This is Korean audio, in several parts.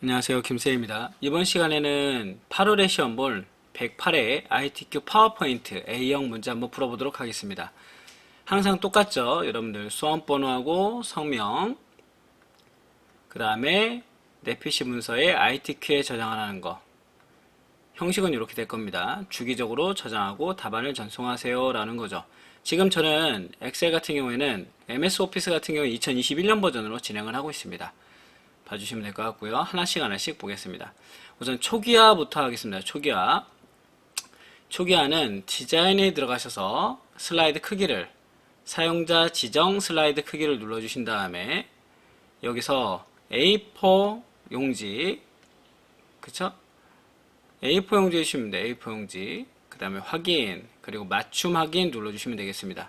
안녕하세요. 김세희입니다. 이번 시간에는 8월에 시험 볼 108회 ITQ 파워포인트 A형 문제 한번 풀어보도록 하겠습니다. 항상 똑같죠? 여러분들 수험번호하고 성명, 그 다음에 내 PC 문서에 ITQ에 저장하라는 거. 형식은 이렇게 될 겁니다. 주기적으로 저장하고 답안을 전송하세요 라는 거죠. 지금 저는 엑셀 같은 경우에는 MS 오피스 같은 경우에 2021년 버전으로 진행을 하고 있습니다. 봐주시면 될 것 같고요. 하나씩 보겠습니다. 우선 초기화부터 하겠습니다. 초기화는 디자인에 들어가셔서 슬라이드 크기를 사용자 지정 슬라이드 크기를 눌러주신 다음에 여기서 A4 용지 그쵸? A4 용지 해주시면 돼요. A4 용지 그 다음에 확인 그리고 맞춤 확인 눌러주시면 되겠습니다.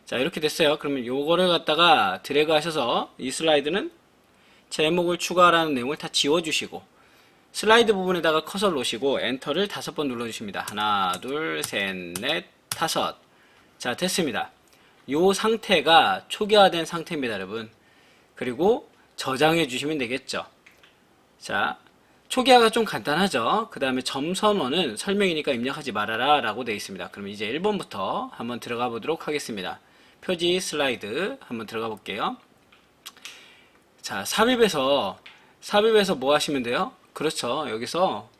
자 이렇게 됐어요. 그러면 요거를 갖다가 드래그 하셔서 이 슬라이드는 제목을 추가하라는 내용을 다 지워주시고 슬라이드 부분에다가 커서를 놓으시고 엔터를 5번 눌러주십니다. 하나, 둘, 셋, 넷, 5. 자 됐습니다. 요 상태가 초기화된 상태입니다, 여러분. 그리고 저장해 주시면 되겠죠. 자 초기화가 좀 간단하죠. 그 다음에 점선원은 설명이니까 입력하지 말아라 라고 되어 있습니다. 그럼 이제 1번부터 한번 들어가 보도록 하겠습니다. 표지 슬라이드 한번 들어가 볼게요. 자, 삽입에서 뭐 하시면 돼요? 그렇죠. 여기서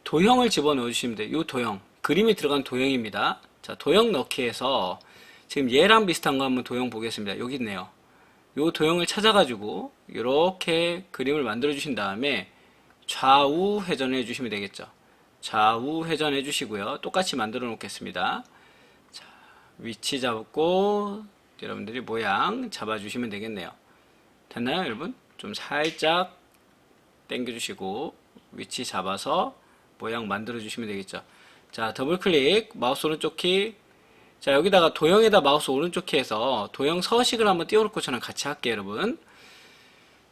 도형을 집어넣어 주시면 돼요. 이 도형. 그림이 들어간 도형입니다. 자, 도형 넣기에서 지금 얘랑 비슷한 거 한번 도형 보겠습니다. 여기 있네요. 이 도형을 찾아가지고 이렇게 그림을 만들어 주신 다음에 좌우 회전해 주시면 되겠죠. 좌우 회전해 주시고요. 똑같이 만들어 놓겠습니다. 자, 위치 잡고 여러분들이 모양 잡아 주시면 되겠네요. 됐나요, 여러분? 좀 살짝 당겨주시고 위치 잡아서 모양 만들어 주시면 되겠죠. 자, 더블 클릭, 마우스 오른쪽 키. 자, 여기다가 도형에다 마우스 오른쪽 키해서 도형 서식을 한번 띄워놓고 저는 같이 할게요, 여러분.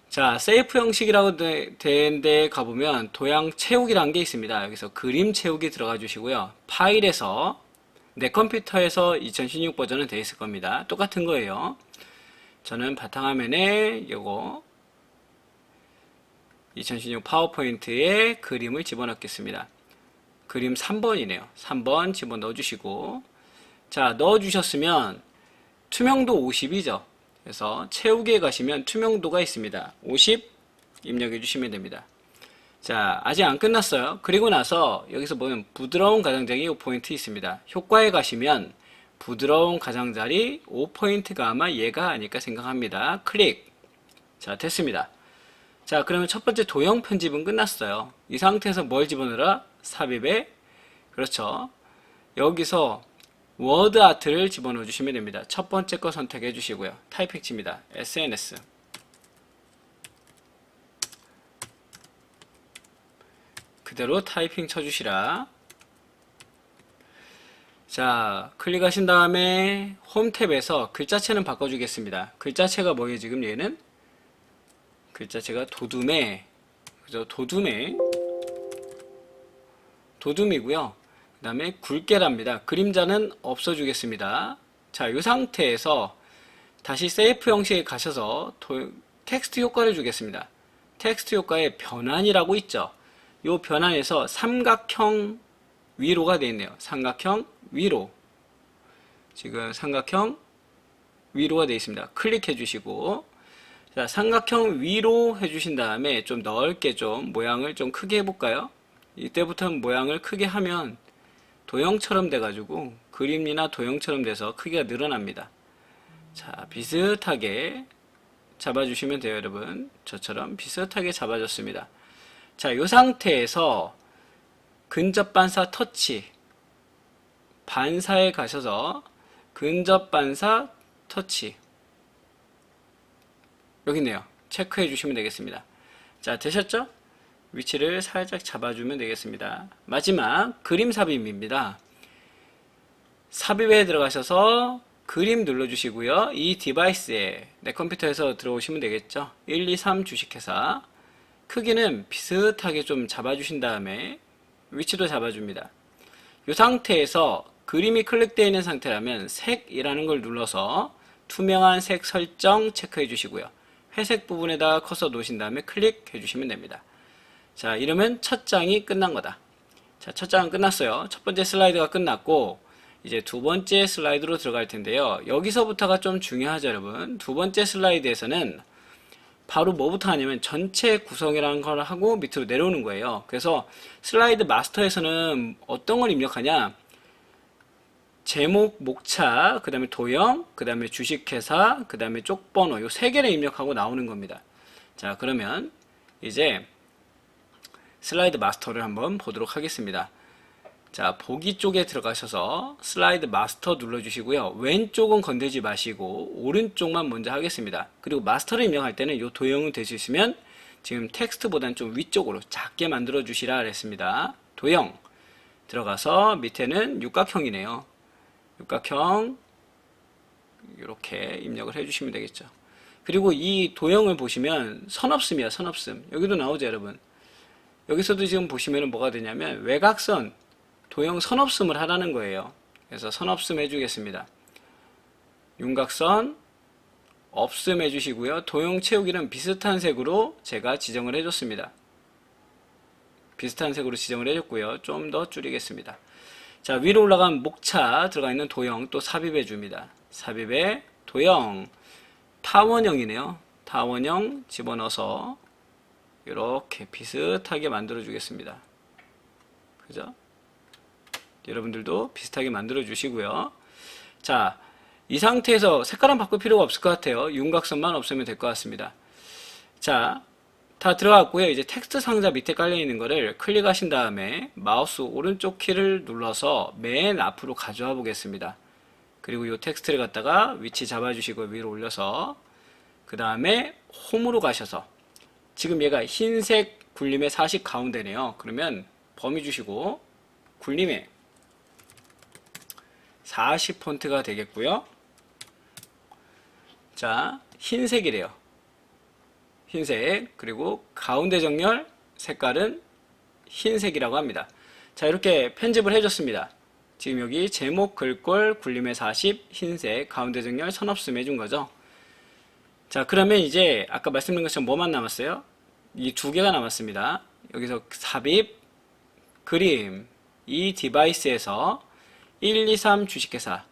자, 세이프 형식이라고 된 데 가보면 도형 채우기라는 게 있습니다. 여기서 그림 채우기 들어가 주시고요. 파일에서 내 컴퓨터에서 2016 버전은 되어 있을 겁니다. 똑같은 거예요. 저는 바탕화면에 요거 2016 파워포인트에 그림을 집어넣겠습니다. 그림 3번이네요. 3번 집어넣어 주시고 자 넣어주셨으면 투명도 50이죠. 그래서 채우기에 가시면 투명도가 있습니다. 50 입력해 주시면 됩니다. 자 아직 안 끝났어요. 그리고 나서 여기서 보면 부드러운 가장자리 5포인트 있습니다. 효과에 가시면 부드러운 가장자리 5포인트가 아마 얘가 아닐까 생각합니다. 클릭. 자 됐습니다. 자 그러면 첫 번째 도형 편집은 끝났어요. 이 상태에서 뭘 집어넣으라? 삽입에 그렇죠. 여기서 워드 아트를 집어넣어 주시면 됩니다. 첫 번째 거 선택해 주시고요. 타이핑 칩니다. SNS 그대로 타이핑 쳐주시라. 자 클릭하신 다음에 홈 탭에서 글자체는 바꿔주겠습니다. 글자체가 뭐예요? 지금 얘는 글자체가 도둠에 그죠? 도둠이고요. 그 다음에 굵게랍니다. 그림자는 없어주겠습니다. 자, 이 상태에서 다시 세이프 형식에 가셔서 텍스트 효과를 주겠습니다. 텍스트 효과에 변환이라고 있죠. 이 변환에서 삼각형 위로가 되어 있네요. 삼각형 위로. 지금 삼각형 위로가 되어 있습니다. 클릭해 주시고 자, 삼각형 위로 해주신 다음에 좀 넓게 좀 모양을 좀 크게 해볼까요? 이때부터는 모양을 크게 하면 도형처럼 돼가지고 그림이나 도형처럼 돼서 크기가 늘어납니다. 자, 비슷하게 잡아주시면 돼요, 여러분. 저처럼 비슷하게 잡아줬습니다. 자, 이 상태에서 근접 반사 터치 반사에 가셔서 근접 반사 터치 여기 있네요. 체크해 주시면 되겠습니다. 자, 되셨죠? 위치를 살짝 잡아주면 되겠습니다. 마지막 그림 삽입입니다. 삽입에 들어가셔서 그림 눌러주시고요. 이 디바이스에 내 컴퓨터에서 들어오시면 되겠죠. 123 주식회사 크기는 비슷하게 좀 잡아주신 다음에 위치도 잡아줍니다. 이 상태에서 그림이 클릭되어 있는 상태라면 색이라는 걸 눌러서 투명한 색 설정 체크해 주시고요. 회색 부분에다 커서 놓으신 다음에 클릭해 주시면 됩니다. 자, 이러면 첫 장이 끝난 거다. 자, 첫 장은 끝났어요. 첫 번째 슬라이드가 끝났고 이제 두 번째 슬라이드로 들어갈 텐데요. 여기서부터가 좀 중요하죠, 여러분. 두 번째 슬라이드에서는 바로 뭐부터 하냐면 전체 구성이라는 걸 하고 밑으로 내려오는 거예요. 그래서 슬라이드 마스터에서는 어떤 걸 입력하냐? 제목, 목차, 그 다음에 도형, 그 다음에 주식회사, 그 다음에 쪽번호 요 세 개를 입력하고 나오는 겁니다. 자, 그러면 이제 슬라이드 마스터를 한번 보도록 하겠습니다. 자, 보기 쪽에 들어가셔서 슬라이드 마스터 눌러주시고요. 왼쪽은 건들지 마시고 오른쪽만 먼저 하겠습니다. 그리고 마스터를 입력할 때는 이 도형을 될 수 있으면 지금 텍스트보다는 좀 위쪽으로 작게 만들어 주시라 그랬습니다. 도형 들어가서 밑에는 육각형이네요. 육각형 이렇게 입력을 해주시면 되겠죠. 그리고 이 도형을 보시면 선없음이야, 선없음. 여기도 나오죠, 여러분. 여기서도 지금 보시면 뭐가 되냐면 외곽선 도형 선없음을 하라는 거예요. 그래서 선없음 해주겠습니다. 윤곽선 없음 해주시고요. 도형 채우기는 비슷한 색으로 제가 지정을 해줬습니다. 비슷한 색으로 지정을 해줬고요. 좀 더 줄이겠습니다. 자, 위로 올라가면 목차 들어가 있는 도형 또 삽입해 줍니다. 삽입에 도형 타원형이네요. 타원형 집어넣어서 이렇게 비슷하게 만들어 주겠습니다. 그죠? 여러분들도 비슷하게 만들어 주시고요. 자, 이 상태에서 색깔은 바꿀 필요가 없을 것 같아요. 윤곽선만 없으면 될 것 같습니다. 자, 다 들어갔고요. 이제 텍스트 상자 밑에 깔려 있는 거를 클릭하신 다음에 마우스 오른쪽 키를 눌러서 맨 앞으로 가져와 보겠습니다. 그리고 이 텍스트를 갖다가 위치 잡아주시고 위로 올려서 그 다음에 홈으로 가셔서 지금 얘가 흰색 굴림의 40 가운데네요. 그러면 범위 주시고 굴림의 40 폰트가 되겠고요. 자, 흰색이래요. 흰색. 그리고 가운데 정렬 색깔은 흰색이라고 합니다. 자, 이렇게 편집을 해줬습니다. 지금 여기 제목, 글꼴, 굴림의 40, 흰색, 가운데 정렬, 선없음 해준 거죠. 자, 그러면 이제 아까 말씀드린 것처럼 뭐만 남았어요? 이 두 개가 남았습니다. 여기서 삽입, 그림, 이 디바이스에서 1, 2, 3 주식회사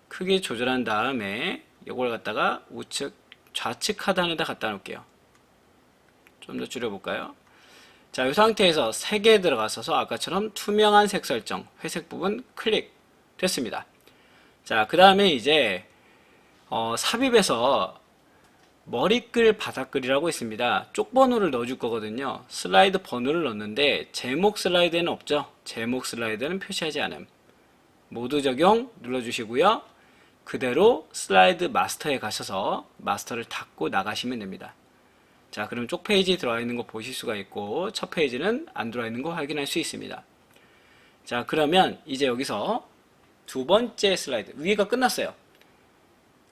크기 조절한 다음에 이걸 갖다가 우측, 좌측 하단에다 갖다 놓을게요. 좀 더 줄여볼까요? 자, 이 상태에서 3개 들어가셔서 아까처럼 투명한 색 설정, 회색 부분 클릭 됐습니다. 자, 그 다음에 이제 삽입에서 머리글, 바닥글이라고 있습니다. 쪽번호를 넣어줄 거거든요. 슬라이드 번호를 넣는데 제목 슬라이드에는 없죠. 제목 슬라이드는 표시하지 않음. 모두 적용 눌러주시고요. 그대로 슬라이드 마스터에 가셔서 마스터를 닫고 나가시면 됩니다. 자, 그럼 쪽 페이지 들어와 있는 거 보실 수가 있고 첫 페이지는 안 들어와 있는 거 확인할 수 있습니다. 자, 그러면 이제 여기서 두 번째 슬라이드 위가 끝났어요.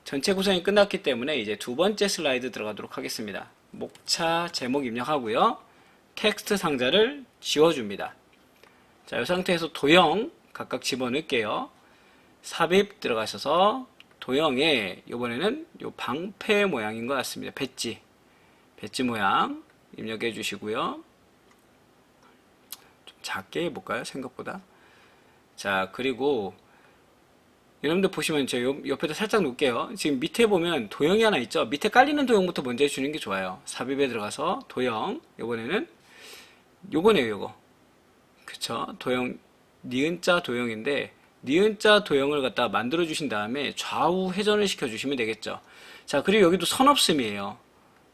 전체 구성이 끝났기 때문에 이제 두 번째 슬라이드 들어가도록 하겠습니다. 목차 제목 입력하고요. 텍스트 상자를 지워줍니다. 자, 이 상태에서 도형 각각 집어넣을게요. 삽입 들어가셔서 도형에 이번에는 요 방패 모양인 것 같습니다. 배지 모양 입력해 주시고요. 좀 작게 해볼까요? 생각보다. 자, 그리고 여러분들 보시면 저 옆에다 살짝 놓을게요. 지금 밑에 보면 도형이 하나 있죠. 밑에 깔리는 도형부터 먼저 해주는 게 좋아요. 삽입에 들어가서 도형 이번에는 요거네요. 요거 그쵸? 도형 니은자 도형인데 니은자 도형을 갖다 만들어 주신 다음에 좌우 회전을 시켜 주시면 되겠죠. 자, 그리고 여기도 선 없음이에요.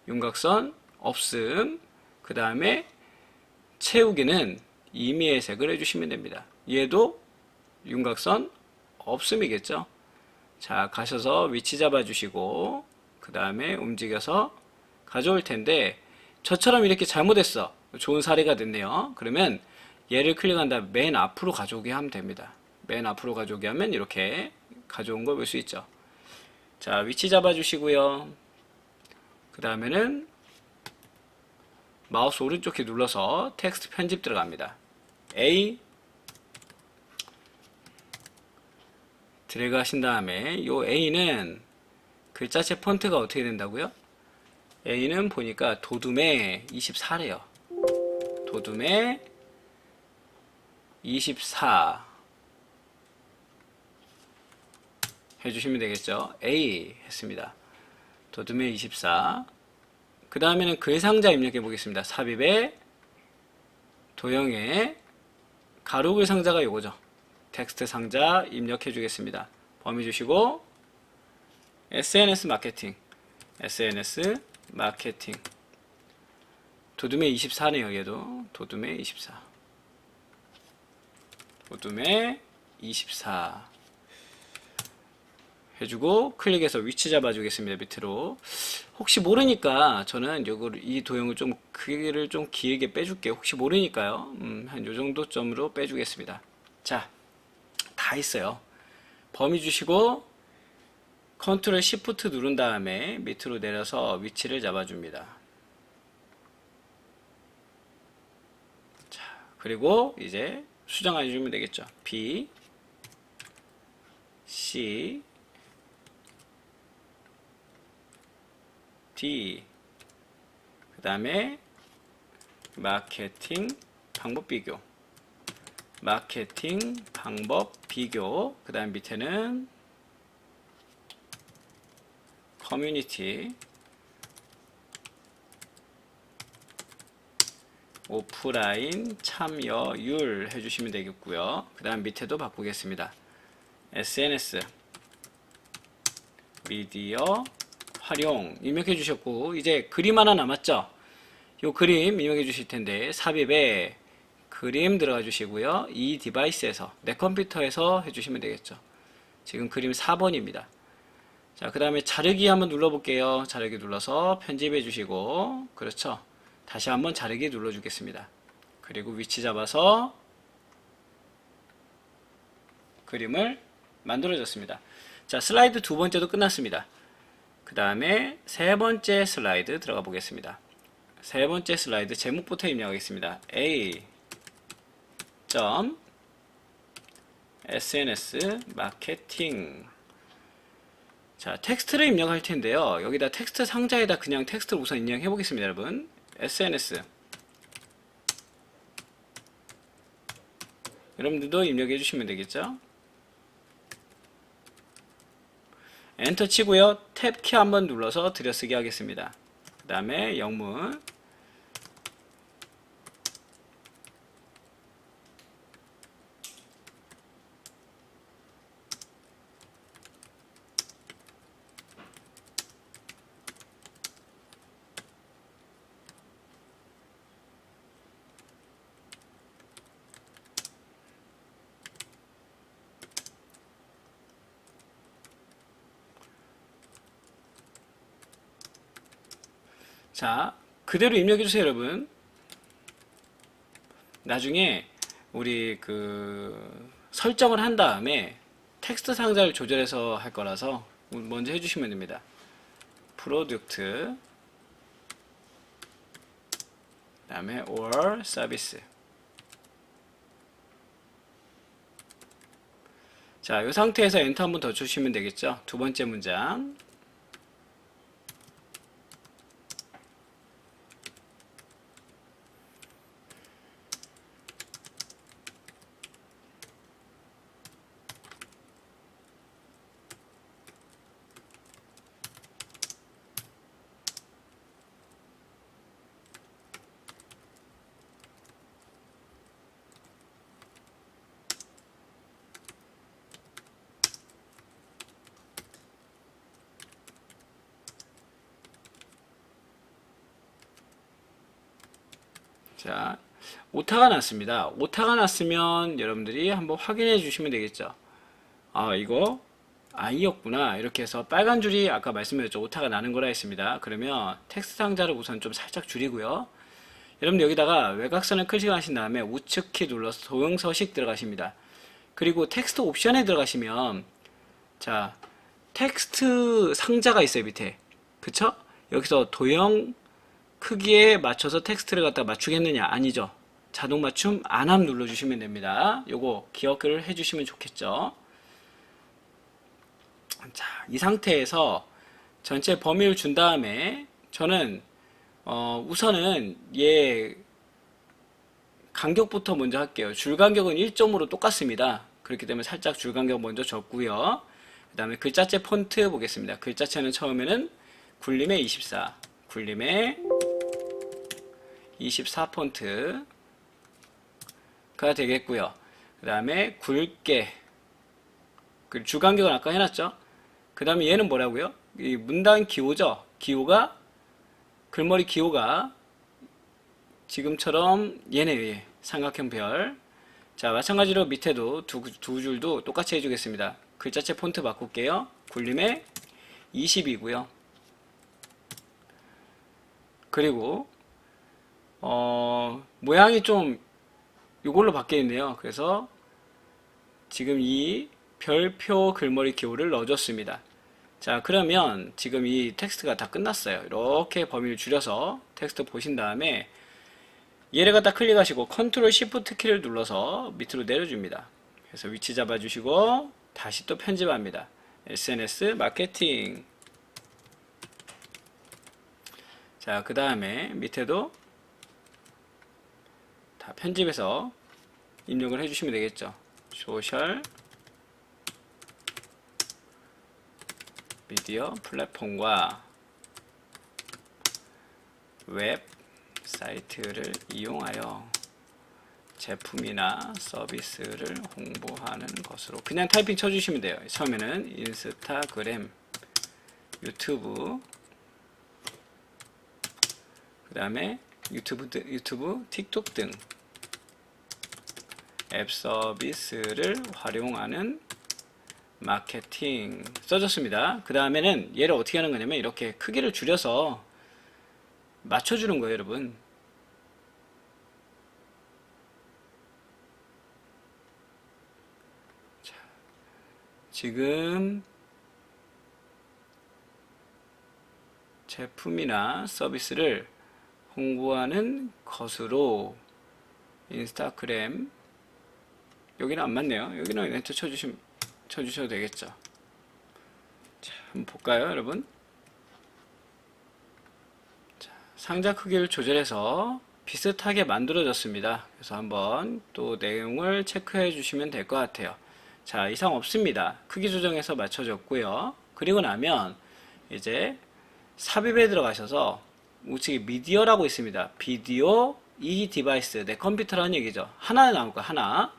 윤곽선 없음. 그 다음에 채우기는 임의의 색을 해주시면 됩니다. 얘도 윤곽선 없음이겠죠. 자, 가셔서 위치 잡아주시고 그 다음에 움직여서 가져올 텐데 저처럼 이렇게 잘못했어. 좋은 사례가 됐네요. 그러면 얘를 클릭한 다음에 맨 앞으로 가져오게 하면 됩니다. 맨 앞으로 가져오게 하면 이렇게 가져온 걸 볼 수 있죠. 자, 위치 잡아주시고요. 그 다음에는 마우스 오른쪽 키 눌러서 텍스트 편집 들어갑니다. A 드래그 하신 다음에 요 A는 글자체 폰트가 어떻게 된다고요? A는 보니까 도둠에 24래요. 도둠에 24 해주시면 되겠죠. A 했습니다. 도둠에 24. 그 다음에는 그의 상자 입력해 보겠습니다. 삽입에 도형에 가로글 상자가 요거죠. 텍스트 상자 입력해 주겠습니다. 범위 주시고 SNS 마케팅 도둠에 24네요. 얘도 도둠에 24 해주고 클릭해서 위치 잡아주겠습니다. 밑으로. 혹시 모르니까 저는 이 도형을 좀 크기를 좀 길게 빼줄게요. 혹시 모르니까요. 한 요정도 점으로 빼주겠습니다. 자, 다 있어요. 범위 주시고 컨트롤 시프트 누른 다음에 밑으로 내려서 위치를 잡아줍니다. 자, 그리고 이제 수정해 주면 되겠죠. B, C, D, 그 다음에 마케팅 방법 비교, 그 다음 밑에는 커뮤니티, 오프라인 참여율 해주시면 되겠고요. 그 다음 밑에도 바꾸겠습니다. SNS, 미디어 활용 입력해 주셨고, 이제 그림 하나 남았죠. 요 그림 입력해 주실 텐데 삽입에 그림 들어가 주시고요. 이 디바이스에서 내 컴퓨터에서 해주시면 되겠죠. 지금 그림 4번입니다. 자, 그 다음에 자르기 한번 눌러 볼게요. 자르기 눌러서 편집해 주시고, 그렇죠. 다시 한번 자르기 눌러 주겠습니다. 그리고 위치 잡아서 그림을 만들어 줬습니다. 자, 슬라이드 두 번째도 끝났습니다. 그 다음에 세 번째 슬라이드 들어가 보겠습니다. 세 번째 슬라이드 제목부터 입력하겠습니다. A SNS 마케팅. 자, 텍스트를 입력할 텐데요. 여기다 텍스트 상자에다 그냥 텍스트를 우선 입력해 보겠습니다, 여러분. SNS. 여러분들도 입력해 주시면 되겠죠. 엔터 치고요. 탭 키 한번 눌러서 들여쓰기 하겠습니다. 그 다음에 영문. 자, 그대로 입력해 주세요, 여러분. 나중에 우리 설정을 한 다음에 텍스트 상자를 조절해서 할 거라서 먼저 해주시면 됩니다. 프로덕트, 그 다음에 or 서비스. 자, 이 상태에서 엔터 한번 더 주시면 되겠죠. 두 번째 문장. 자, 오타가 났습니다. 오타가 났으면 여러분들이 한번 확인해 주시면 되겠죠. 아, 이거 I였구나. 이렇게 해서 빨간 줄이 아까 말씀드렸죠. 오타가 나는 거라 했습니다. 그러면 텍스트 상자를 우선 좀 살짝 줄이고요. 여러분 여기다가 외곽선을 클릭하신 다음에 우측 키 눌러서 도형 서식 들어가십니다. 그리고 텍스트 옵션에 들어가시면 자, 텍스트 상자가 있어요, 밑에. 그쵸? 여기서 도형 크기에 맞춰서 텍스트를 갖다 맞추겠느냐? 아니죠. 자동 맞춤 안함 눌러주시면 됩니다. 요거 기억을 해주시면 좋겠죠. 자, 이 상태에서 전체 범위를 준 다음에 저는 우선은 얘 간격부터 먼저 할게요. 줄 간격은 1점으로 똑같습니다. 그렇기 때문에 살짝 줄 간격 먼저 적고요. 그 다음에 글자체 폰트 보겠습니다. 글자체는 처음에는 굴림의 24, 굴림의 24 폰트가 되겠고요. 그 다음에 굵게, 줄 간격은 아까 해놨죠. 그 다음에 얘는 뭐라고요? 이 문단 기호죠. 기호가, 글머리 기호가 지금처럼 얘네, 삼각형 별. 자, 마찬가지로 밑에도 두 줄도 똑같이 해주겠습니다. 글자체 폰트 바꿀게요. 굴림의 20이고요. 그리고 모양이 좀 이걸로 바뀌어있네요. 그래서 지금 이 별표 글머리 기호를 넣어줬습니다. 자, 그러면 지금 이 텍스트가 다 끝났어요. 이렇게 범위를 줄여서 텍스트 보신 다음에 얘를 갖다 클릭하시고 컨트롤 시프트 키를 눌러서 밑으로 내려줍니다. 그래서 위치 잡아주시고 다시 또 편집합니다. SNS 마케팅. 자, 그 다음에 밑에도 다 편집해서 입력을 해주시면 되겠죠. 소셜 미디어 플랫폼과 웹사이트를 이용하여 제품이나 서비스를 홍보하는 것으로 그냥 타이핑 쳐주시면 돼요. 처음에는 인스타그램, 유튜브, 그 다음에 유튜브, 틱톡 등 앱 서비스를 활용하는 마케팅 써줬습니다. 그 다음에는 얘를 어떻게 하는 거냐면 이렇게 크기를 줄여서 맞춰주는 거예요, 여러분. 자, 지금 제품이나 서비스를 홍보하는 것으로 인스타그램, 여기는 안 맞네요. 여기는 엔터 쳐주셔도 되겠죠. 자, 한번 볼까요, 여러분? 자, 상자 크기를 조절해서 비슷하게 만들어졌습니다. 그래서 한번 또 내용을 체크해 주시면 될 것 같아요. 자, 이상 없습니다. 크기 조정해서 맞춰졌고요. 그리고 나면 이제 삽입에 들어가셔서 우측에 미디어라고 있습니다. 비디오, 이 디바이스, 내 컴퓨터라는 얘기죠. 하나 나올 거야, 하나.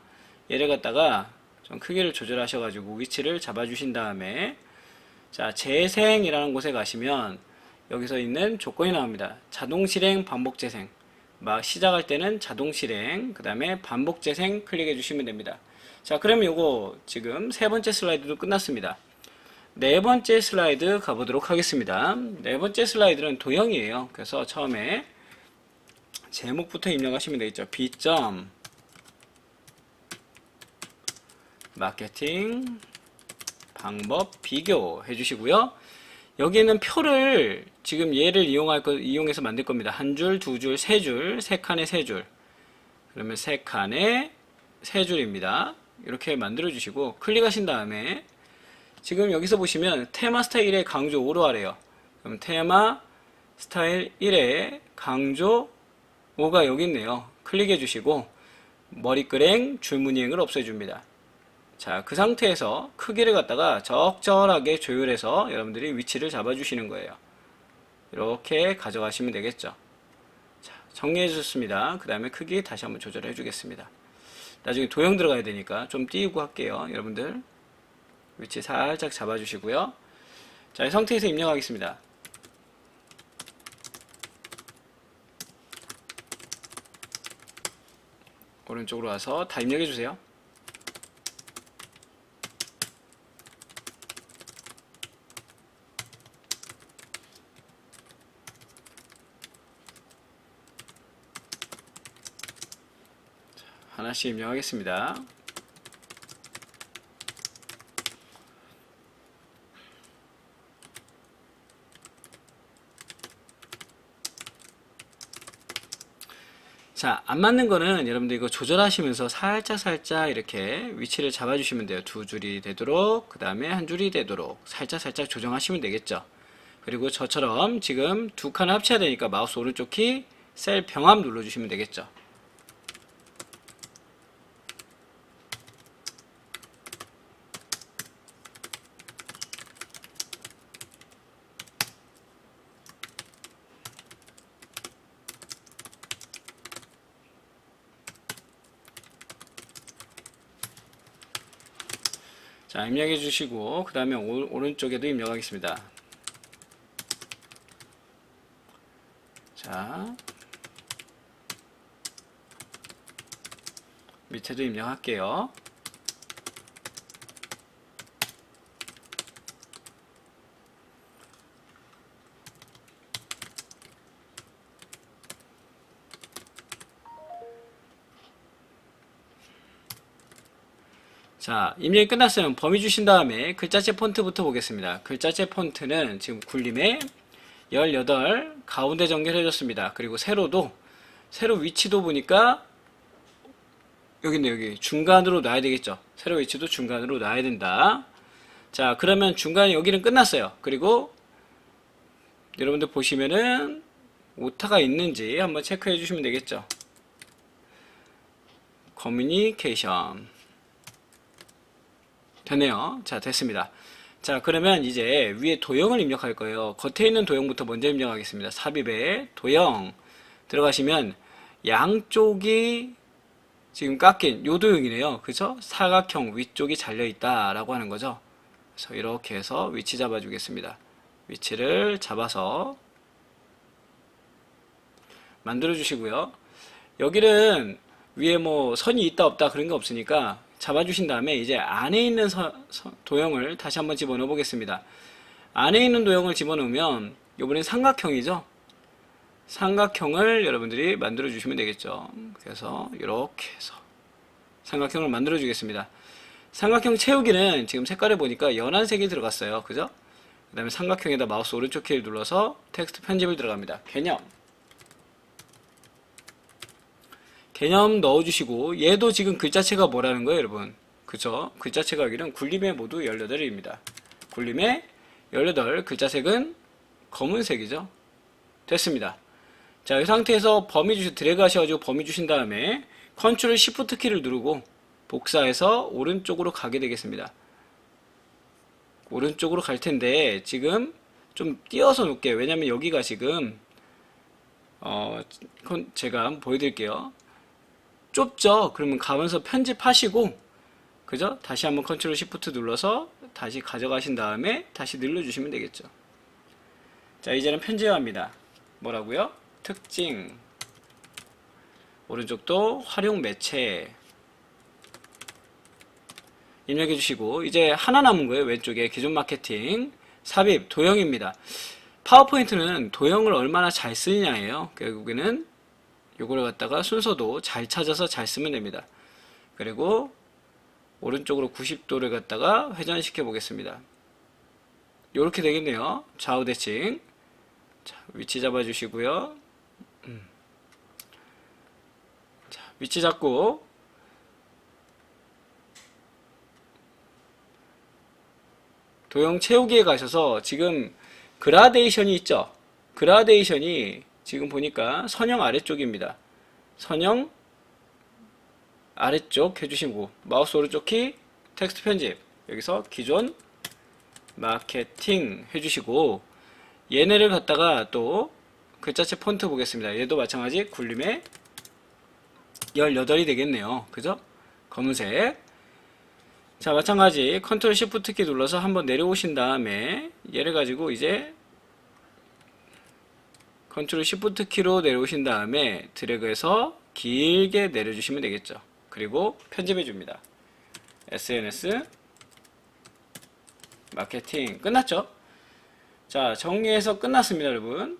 얘를 갖다가 좀 크기를 조절하셔가지고 위치를 잡아주신 다음에, 자, 재생이라는 곳에 가시면 여기서 있는 조건이 나옵니다. 자동 실행, 반복 재생. 막 시작할 때는 자동 실행, 그 다음에 반복 재생 클릭해 주시면 됩니다. 자, 그러면 요거 지금 세 번째 슬라이드도 끝났습니다. 네 번째 슬라이드 가보도록 하겠습니다. 네 번째 슬라이드는 도형이에요. 그래서 처음에 제목부터 입력하시면 되겠죠. B. 마케팅 방법 비교 해주시고요. 여기에는 표를 지금 얘를 이용해서 만들 겁니다. 한 줄, 두 줄, 세 줄, 세 칸에 세 줄. 그러면 세 칸에 세 줄입니다. 이렇게 만들어 주시고 클릭하신 다음에 지금 여기서 보시면 테마 스타일 1의 강조 5로 하래요. 그럼 테마 스타일 1의 강조 5가 여기 있네요. 클릭해 주시고 머리끄랭 줄무늬행을 없애줍니다. 자, 그 상태에서 크기를 갖다가 적절하게 조율해서 여러분들이 위치를 잡아주시는 거예요. 이렇게 가져가시면 되겠죠. 자, 정리해 주셨습니다. 그 다음에 크기 다시 한번 조절해 주겠습니다. 나중에 도형 들어가야 되니까 좀 띄우고 할게요. 여러분들 위치 살짝 잡아주시고요. 자, 이 상태에서 입력하겠습니다. 오른쪽으로 와서 다 입력해 주세요. 하나씩 입력하겠습니다. 자, 안 맞는 거는 여러분들 이거 조절하시면서 살짝 이렇게 위치를 잡아주시면 돼요. 두 줄이 되도록, 그 다음에 한 줄이 되도록 살짝 조정하시면 되겠죠. 그리고 저처럼 지금 두 칸을 합쳐야 되니까 마우스 오른쪽 키 셀 병합 눌러주시면 되겠죠. 자, 입력해 주시고 그 다음에 오른쪽에도 입력하겠습니다. 자, 밑에도 입력할게요. 자, 입력이 끝났으면 범위 주신 다음에 글자체 폰트부터 보겠습니다. 글자체 폰트는 지금 굴림에 18 가운데 정렬해줬습니다. 그리고 세로 위치도 보니까 여기 있네. 여기 중간으로 놔야 되겠죠. 세로 위치도 중간으로 놔야 된다. 자, 그러면 중간에 여기는 끝났어요. 그리고 여러분들 보시면은 오타가 있는지 한번 체크해 주시면 되겠죠. 커뮤니케이션 됐네요. 자, 됐습니다. 자, 그러면 이제 위에 도형을 입력할 거예요. 겉에 있는 도형부터 먼저 입력하겠습니다. 삽입에 도형 들어가시면 양쪽이 지금 깎인 요 도형이네요. 그죠? 사각형 위쪽이 잘려있다 라고 하는 거죠. 그래서 이렇게 해서 위치 잡아 주겠습니다. 위치를 잡아서 만들어 주시고요. 여기는 위에 뭐 선이 있다 없다 그런 거 없으니까 잡아 주신 다음에 이제 안에 있는 도형을 다시 한번 집어넣어 보겠습니다. 안에 있는 도형을 집어넣으면 이번엔 삼각형이죠. 삼각형을 여러분들이 만들어 주시면 되겠죠. 그래서 이렇게 해서 삼각형을 만들어 주겠습니다. 삼각형 채우기는 지금 색깔을 보니까 연한색이 들어갔어요. 그죠? 그 다음에 삼각형에다 마우스 오른쪽 키를 눌러서 텍스트 편집을 들어갑니다. 개념 넣어주시고 얘도 지금 글자체가 뭐라는 거예요, 여러분? 그죠? 글자체가 여기는 굴림의 모두 18입니다. 굴림의 18, 글자색은 검은색이죠. 됐습니다. 자, 이 상태에서 범위 드래그 하셔가지고 범위 주신 다음에 컨트롤 시프트 키를 누르고 복사해서 오른쪽으로 가게 되겠습니다. 오른쪽으로 갈 텐데 지금 좀 띄어서 놓을게요. 왜냐면 여기가 지금 제가 한번 보여드릴게요. 좁죠? 그러면 가면서 편집하시고, 그죠? 다시 한번 컨트롤 시프트 눌러서 다시 가져가신 다음에 다시 늘려주시면 되겠죠. 자, 이제는 편집합니다. 뭐라고요? 특징. 오른쪽도 활용 매체. 입력해 주시고, 이제 하나 남은 거예요. 왼쪽에 기존 마케팅. 삽입, 도형입니다. 파워포인트는 도형을 얼마나 잘 쓰느냐예요. 결국에는 요거를 갖다가 순서도 잘 찾아서 잘 쓰면 됩니다. 그리고 오른쪽으로 90도를 갖다가 회전시켜 보겠습니다. 요렇게 되겠네요. 좌우 대칭. 자, 위치 잡아 주시고요. 자, 위치 잡고 도형 채우기에 가셔서 지금 그라데이션이 있죠. 그라데이션이 지금 보니까 선형 아래쪽입니다. 선형 아래쪽 해주시고 마우스 오른쪽 키 텍스트 편집 여기서 기존 마케팅 해주시고 얘네를 갖다가 또 글자체 폰트 보겠습니다. 얘도 마찬가지 굴림에 18이 되겠네요. 그죠? 검은색. 자, 마찬가지 컨트롤 시프트 키 눌러서 한번 내려오신 다음에 얘를 가지고 이제 컨트롤 시프트 키로 내려오신 다음에 드래그해서 길게 내려주시면 되겠죠. 그리고 편집해 줍니다. SNS 마케팅 끝났죠? 자, 정리해서 끝났습니다, 여러분.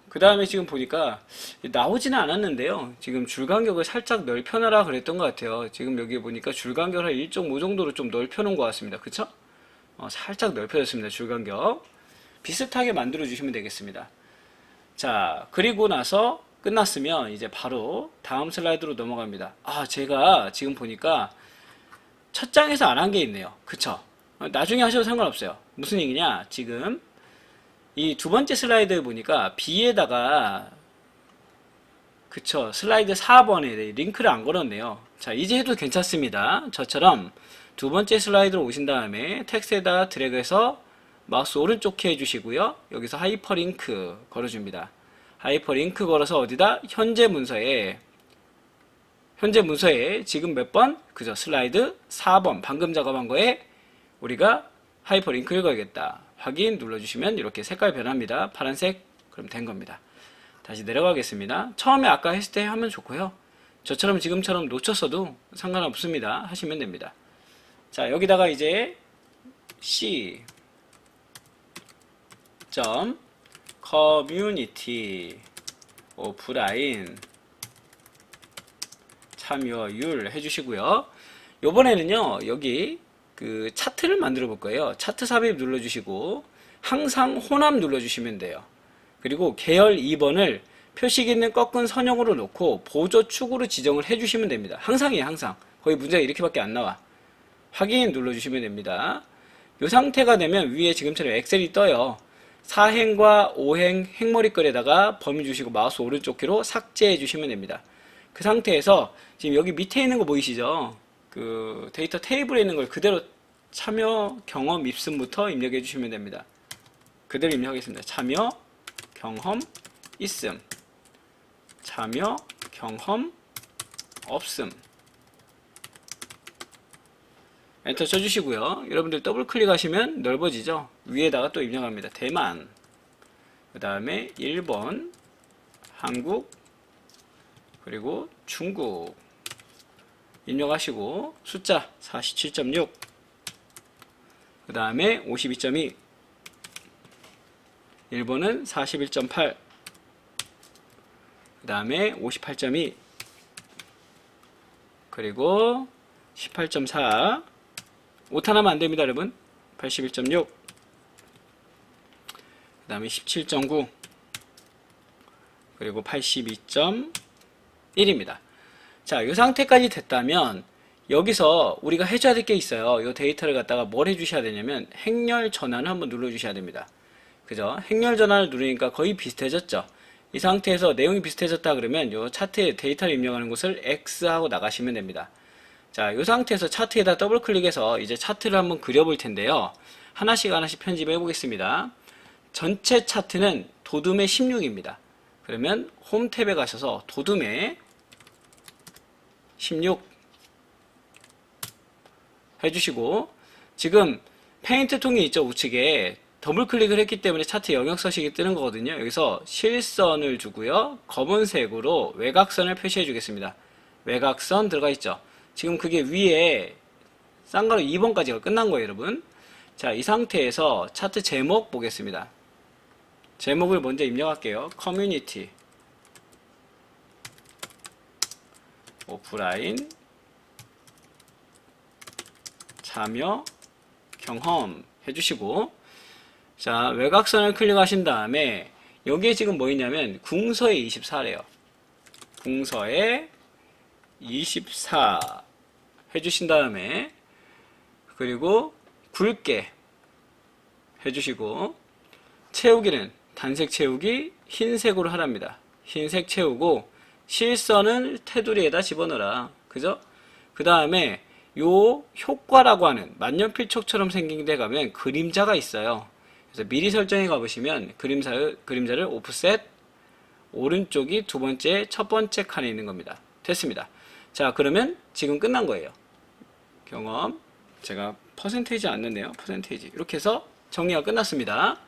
그 다음에 지금 보니까 나오지는 않았는데요. 지금 줄 간격을 살짝 넓혀놔라 그랬던 것 같아요. 지금 여기 보니까 줄 간격을 한 1.5 정도로 좀 넓혀놓은 것 같습니다. 그쵸? 살짝 넓혀졌습니다. 줄 간격. 비슷하게 만들어 주시면 되겠습니다. 자, 그리고 나서 끝났으면 이제 바로 다음 슬라이드로 넘어갑니다. 아, 제가 지금 보니까 첫 장에서 안 한 게 있네요. 그쵸? 나중에 하셔도 상관없어요. 무슨 얘기냐? 지금 이 두 번째 슬라이드 보니까 B에다가 그쵸, 슬라이드 4번에 링크를 안 걸었네요. 자, 이제 해도 괜찮습니다. 저처럼 두 번째 슬라이드로 오신 다음에 텍스트에다 드래그해서 마우스 오른쪽 키 해주시고요. 여기서 하이퍼링크 걸어줍니다. 하이퍼링크 걸어서 어디다? 현재 문서에 지금 몇 번? 그죠, 슬라이드 4번 방금 작업한 거에 우리가 하이퍼링크를 걸겠다. 확인 눌러주시면 이렇게 색깔 변합니다. 파란색. 그럼 된 겁니다. 다시 내려가겠습니다. 처음에 아까 했을 때 하면 좋고요. 저처럼 지금처럼 놓쳤어도 상관없습니다. 하시면 됩니다. 자, 여기다가 이제 C 커뮤니티 오프라인 참여율 해주시고요. 요번에는요, 여기 그 차트를 만들어 볼 거예요. 차트 삽입 눌러주시고 항상 혼합 눌러주시면 돼요. 그리고 계열 2번을 표식 있는 꺾은 선형으로 놓고 보조축으로 지정을 해주시면 됩니다. 항상이에요, 항상. 거의 문제가 이렇게밖에 안 나와. 확인 눌러주시면 됩니다. 이 상태가 되면 위에 지금처럼 엑셀이 떠요. 4행과 5행 행머리글에다가 범위 주시고 마우스 오른쪽 키로 삭제해 주시면 됩니다. 그 상태에서 지금 여기 밑에 있는 거 보이시죠? 그 데이터 테이블에 있는 걸 그대로 참여 경험 있음부터 입력해 주시면 됩니다. 그대로 입력하겠습니다. 참여 경험 있음, 참여 경험 없음. 엔터 쳐주시고요. 여러분들 더블 클릭하시면 넓어지죠. 위에다가 또 입력합니다. 대만, 그 다음에 일본, 한국, 그리고 중국 입력하시고 숫자 47.6, 그 다음에 52.2, 일본은 41.8, 그 다음에 58.2, 그리고 18.4, 오타나면 안됩니다 여러분. 81.6, 그 다음에 17.9, 그리고 82.1입니다. 자, 이 상태까지 됐다면 여기서 우리가 해줘야 될 게 있어요. 이 데이터를 갖다가 뭘 해주셔야 되냐면 행렬 전환을 한번 눌러주셔야 됩니다. 그죠? 행렬 전환을 누르니까 거의 비슷해졌죠. 이 상태에서 내용이 비슷해졌다 그러면 이 차트에 데이터를 입력하는 곳을 X하고 나가시면 됩니다. 자, 이 상태에서 차트에다 더블 클릭해서 이제 차트를 한번 그려볼 텐데요. 하나씩 편집해 보겠습니다. 전체 차트는 도둠의 16입니다. 그러면 홈 탭에 가셔서 도둠의 16 해주시고, 지금 페인트 통이 있죠, 우측에. 더블 클릭을 했기 때문에 차트 영역 서식이 뜨는 거거든요. 여기서 실선을 주고요. 검은색으로 외곽선을 표시해 주겠습니다. 외곽선 들어가 있죠. 지금 그게 위에 쌍가루 2번까지가 끝난 거예요, 여러분. 자, 이 상태에서 차트 제목 보겠습니다. 제목을 먼저 입력할게요. 커뮤니티 오프라인 참여 경험 해주시고, 자, 외곽선을 클릭하신 다음에 여기에 지금 뭐 있냐면 궁서에 24래요. 궁서에 24 해주신 다음에, 그리고 굵게 해주시고, 채우기는 단색 채우기 흰색으로 하랍니다. 흰색 채우고 실선을 테두리에다 집어넣어라. 그죠? 그 다음에 요 효과라고 하는 만년필촉처럼 생긴 데 가면 그림자가 있어요. 그래서 미리 설정해 가보시면 그림자를 오프셋 오른쪽이 두 번째 첫 번째 칸에 있는 겁니다. 됐습니다. 자, 그러면 지금 끝난 거예요. 경험 제가 퍼센테이지 안 넣네요. 퍼센테이지 이렇게 해서 정리가 끝났습니다.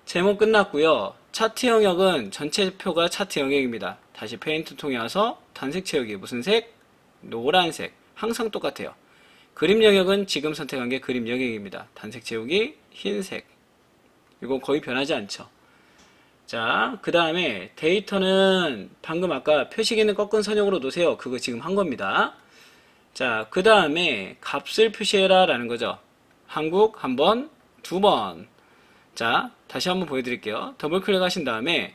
제목 끝났고요. 차트 영역은 전체 표가 차트 영역입니다. 다시 페인트 통에 와서 단색 채우기 무슨 색? 노란색. 항상 똑같아요. 그림 영역은 지금 선택한 게 그림 영역입니다. 단색 채우기 흰색. 이거 거의 변하지 않죠. 자, 그 다음에 데이터는 방금 아까 표식 있는 꺾은 선형으로 놓으세요. 그거 지금 한 겁니다. 자, 그 다음에 값을 표시해라 라는 거죠. 한국 한 번, 두 번. 자, 다시 한번 보여드릴게요. 더블 클릭 하신 다음에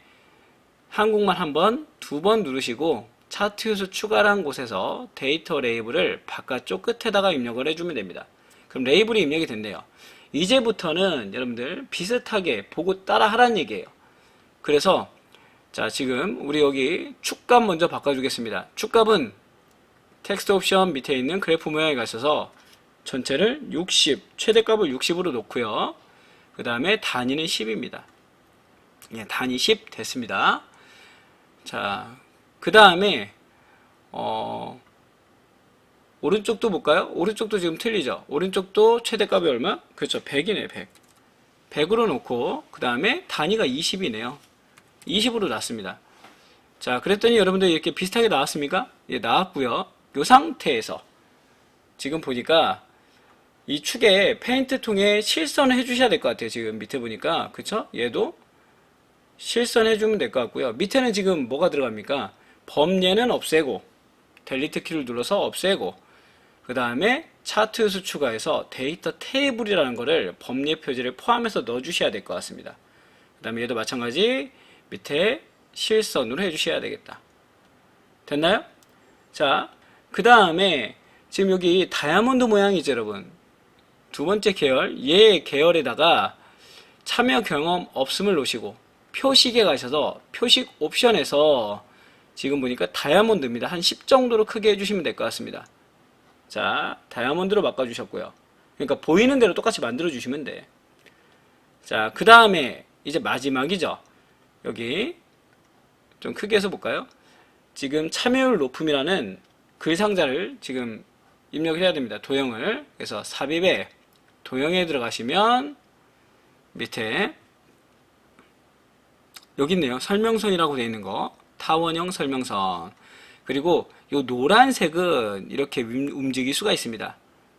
한국만 한 번, 두 번 누르시고 차트 요소 추가란 곳에서 데이터 레이블을 바깥쪽 끝에다가 입력을 해주면 됩니다. 그럼 레이블이 입력이 된대요. 이제부터는 여러분들 비슷하게 보고 따라 하라는 얘기예요. 그래서 자, 지금 우리 여기 축값 먼저 바꿔주겠습니다. 축값은 텍스트 옵션 밑에 있는 그래프 모양에 가셔서 전체를 60, 최대값을 60으로 놓고요. 그 다음에 단위는 10입니다. 예, 단위 10 됐습니다. 자, 그 다음에 오른쪽도 볼까요? 오른쪽도 지금 틀리죠? 오른쪽도 최대값이 얼마? 그렇죠. 100이네, 100. 100으로 놓고 그 다음에 단위가 20이네요. 20으로 놨습니다. 자, 그랬더니 여러분들 이렇게 비슷하게 나왔습니까? 예, 나왔고요. 이 상태에서 지금 보니까 이 축에 페인트 통에 실선을 해주셔야 될 것 같아요. 지금 밑에 보니까 그쵸? 얘도 실선 해주면 될 것 같고요. 밑에는 지금 뭐가 들어갑니까? 범례는 없애고 델리트 키를 눌러서 없애고 그 다음에 차트 수 추가해서 데이터 테이블이라는 거를 범례 표지를 포함해서 넣어주셔야 될 것 같습니다. 그 다음에 얘도 마찬가지 밑에 실선으로 해주셔야 되겠다. 됐나요? 자, 그 다음에 지금 여기 다이아몬드 모양이죠, 여러분. 두 번째 계열, 얘 계열에다가 참여 경험 없음을 놓으시고 표식에 가셔서 표식 옵션에서 지금 보니까 다이아몬드입니다. 한 10 정도로 크게 해주시면 될 것 같습니다. 자, 다이아몬드로 바꿔주셨고요. 그러니까 보이는 대로 똑같이 만들어주시면 돼. 자, 그 다음에 이제 마지막이죠. 여기 좀 크게 해서 볼까요? 지금 참여율 높음이라는 글 상자를 지금 입력을 해야 됩니다. 도형을. 그래서 삽입에 도형에 들어가시면 밑에 여기 있네요. 설명선이라고 되어 있는 거. 타원형 설명선. 그리고 이 노란색은 이렇게 움직일 수가 있습니다.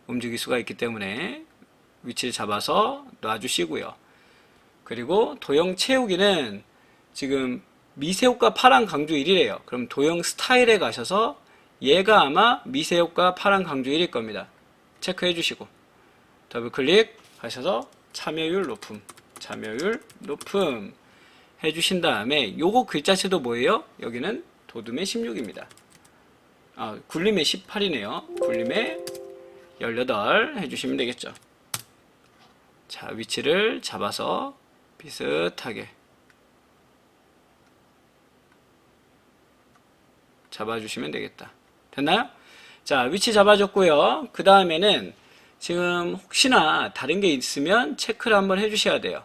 움직일 수가 있기 때문에 위치를 잡아서 놔주시고요. 그리고 도형 채우기는 지금 미세효과 파란 강조 1이래요. 그럼 도형 스타일에 가셔서 얘가 아마 미세효과 파란 강조 1일 겁니다. 체크해 주시고 더블 클릭 하셔서 참여율 높음 해주신 다음에 요거 글자체도 뭐예요? 여기는 도둠의 16입니다. 굴림의 18이네요. 굴림의 18 해주시면 되겠죠. 자, 위치를 잡아서 비슷하게 잡아주시면 되겠다. 됐나요? 자, 위치 잡아줬고요. 그 다음에는 지금 혹시나 다른 게 있으면 체크를 한번 해주셔야 돼요.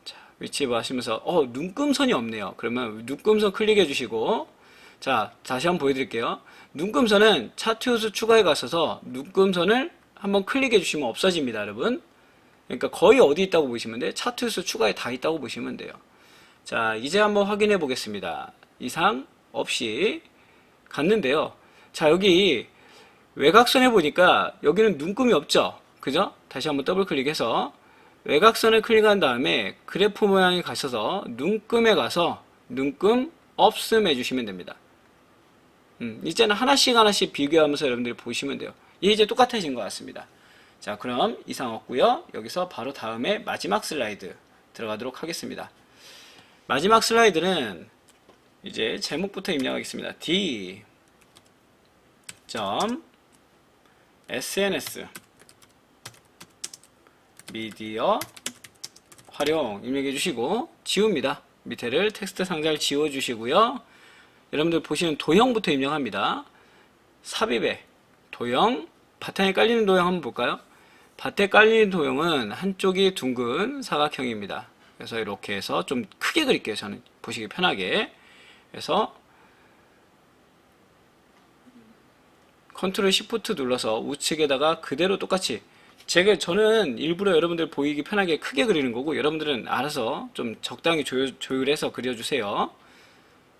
자, 위치 보시면서 눈금선이 없네요. 그러면 눈금선 클릭해 주시고 자, 다시 한번 보여드릴게요. 눈금선은 차트 요소 추가에 가셔서 눈금선을 한번 클릭해 주시면 없어집니다, 여러분. 그러니까 거의 어디 있다고 보시면 돼요? 차트 요소 추가에 다 있다고 보시면 돼요. 자, 이제 한번 확인해 보겠습니다. 이상 없이 갔는데요. 자, 여기 외곽선에 보니까 여기는 눈금이 없죠? 그죠? 다시 한번 더블 클릭해서 외곽선을 클릭한 다음에 그래프 모양에 가셔서 눈금에 가서 눈금 없음 해주시면 됩니다. 이제는 하나씩 비교하면서 여러분들이 보시면 돼요. 이제 똑같아진 것 같습니다. 자, 그럼 이상 없고요. 여기서 바로 다음에 마지막 슬라이드 들어가도록 하겠습니다. 마지막 슬라이드는 이제 제목부터 입력하겠습니다. d.sns 미디어 활용 입력해 주시고 지웁니다. 밑에를 텍스트 상자를 지워 주시고요. 여러분들 보시는 도형부터 입력합니다. 삽입에 도형, 바탕에 깔리는 도형 한번 볼까요? 밭에 깔리는 도형은 한쪽이 둥근 사각형입니다. 그래서 이렇게 해서 좀 크게 그릴게요. 저는 보시기 편하게. 그래서 컨트롤 시프트 눌러서 우측에다가 그대로 똑같이 저는 일부러 여러분들 보이기 편하게 크게 그리는 거고 여러분들은 알아서 좀 적당히 조율해서 그려주세요.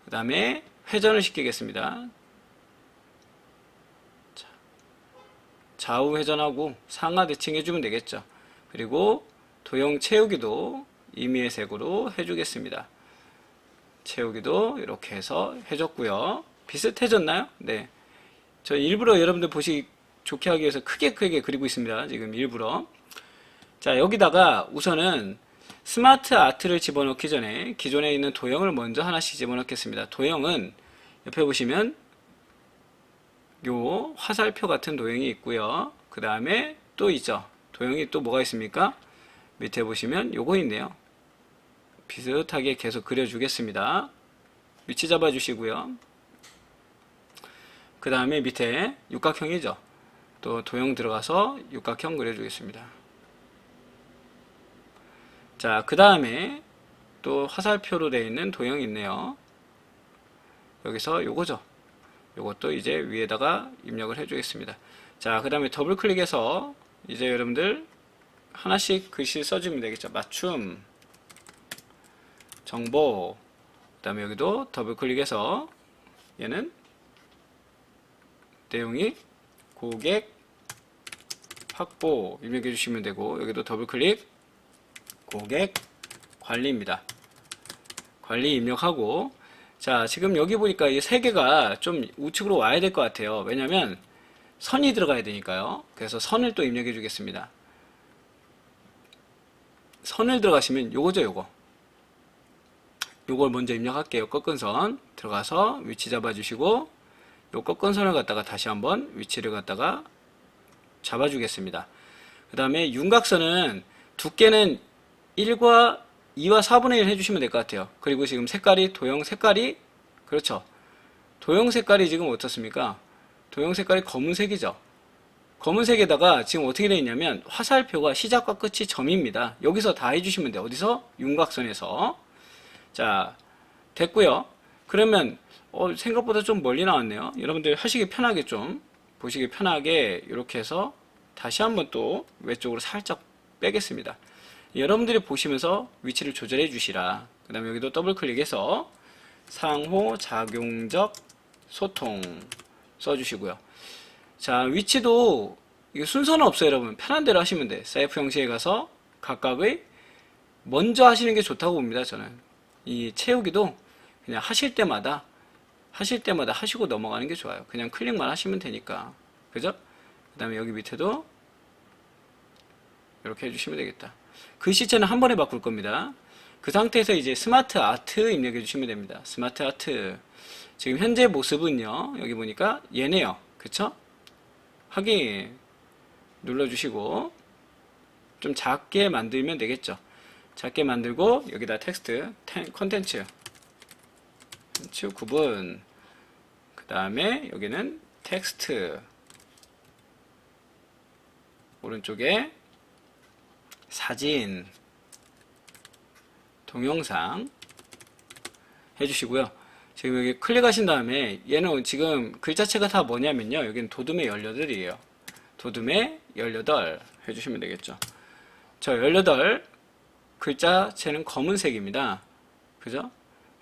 그 다음에 회전을 시키겠습니다. 좌우 회전하고 상하 대칭 해주면 되겠죠. 그리고 도형 채우기도 임의의 색으로 해주겠습니다. 채우기도 이렇게 해서 해줬고요. 비슷해졌나요? 네. 저 일부러 여러분들 보시기 좋게 하기 위해서 크게 그리고 있습니다. 지금 일부러. 자, 여기다가 우선은 스마트 아트를 집어넣기 전에 기존에 있는 도형을 먼저 하나씩 집어넣겠습니다. 도형은 옆에 보시면 요 화살표 같은 도형이 있고요. 그 다음에 또 있죠. 도형이 또 뭐가 있습니까? 밑에 보시면 요거 있네요. 비슷하게 계속 그려주겠습니다. 위치 잡아주시고요. 그 다음에 밑에 육각형이죠. 또 도형 들어가서 육각형 그려주겠습니다. 자, 그 다음에 또 화살표로 되어 있는 도형이 있네요. 여기서 요거죠. 요것도 이제 위에다가 입력을 해주겠습니다. 자, 그 다음에 더블 클릭해서 이제 여러분들 하나씩 글씨 써주면 되겠죠. 맞춤, 정보, 그 다음에 여기도 더블 클릭해서 얘는 내용이 고객 확보 입력해 주시면 되고, 여기도 더블 클릭, 고객 관리입니다. 관리 입력하고, 자, 지금 여기 보니까 이 세 개가 좀 우측으로 와야 될 것 같아요. 왜냐면 선이 들어가야 되니까요. 그래서 선을 또 입력해 주겠습니다. 선을 들어가시면 요거죠, 요거. 요걸 먼저 입력할게요. 꺾은 선 들어가서 위치 잡아주시고, 요 꺾은 선을 갖다가 다시 한번 위치를 갖다가 잡아주겠습니다. 그 다음에 윤곽선은 두께는 1과 2와 4분의 1 해주시면 될 것 같아요. 그리고 지금 색깔이, 도형 색깔이, 그렇죠. 도형 색깔이 지금 어떻습니까? 도형 색깔이 검은색이죠. 검은색에다가 지금 어떻게 되어 있냐면 화살표가 시작과 끝이 점입니다. 여기서 다 해주시면 돼요. 어디서? 윤곽선에서. 자, 됐고요. 그러면 생각보다 좀 멀리 나왔네요. 여러분들 하시기 편하게 좀 보시기 편하게 이렇게 해서 다시 한번 또 외쪽으로 살짝 빼겠습니다. 여러분들이 보시면서 위치를 조절해 주시라. 그 다음에 여기도 더블 클릭해서 상호작용적 소통 써주시고요. 자, 위치도 이거 순서는 없어요. 여러분 편한 대로 하시면 돼. 셀프 형식에 가서 각각의 먼저 하시는 게 좋다고 봅니다. 저는 이 채우기도 그냥 하실 때마다 하시고 넘어가는 게 좋아요. 그냥 클릭만 하시면 되니까. 그죠? 그 다음에 여기 밑에도 이렇게 해주시면 되겠다. 글씨체는 한 번에 바꿀 겁니다. 그 상태에서 이제 스마트 아트 입력해 주시면 됩니다. 스마트 아트. 지금 현재 모습은요, 여기 보니까 얘네요. 그쵸? 확인 눌러주시고, 좀 작게 만들면 되겠죠. 작게 만들고, 여기다 텍스트, 컨텐츠 구분, 그 다음에 여기는 텍스트, 오른쪽에 사진, 동영상 해주시고요. 지금 여기 클릭하신 다음에 얘는 지금 글자체가 다 뭐냐면요. 여기는 도둠의 18이에요. 도둠의 18 해주시면 되겠죠. 저 18 글자체는 검은색입니다. 그죠?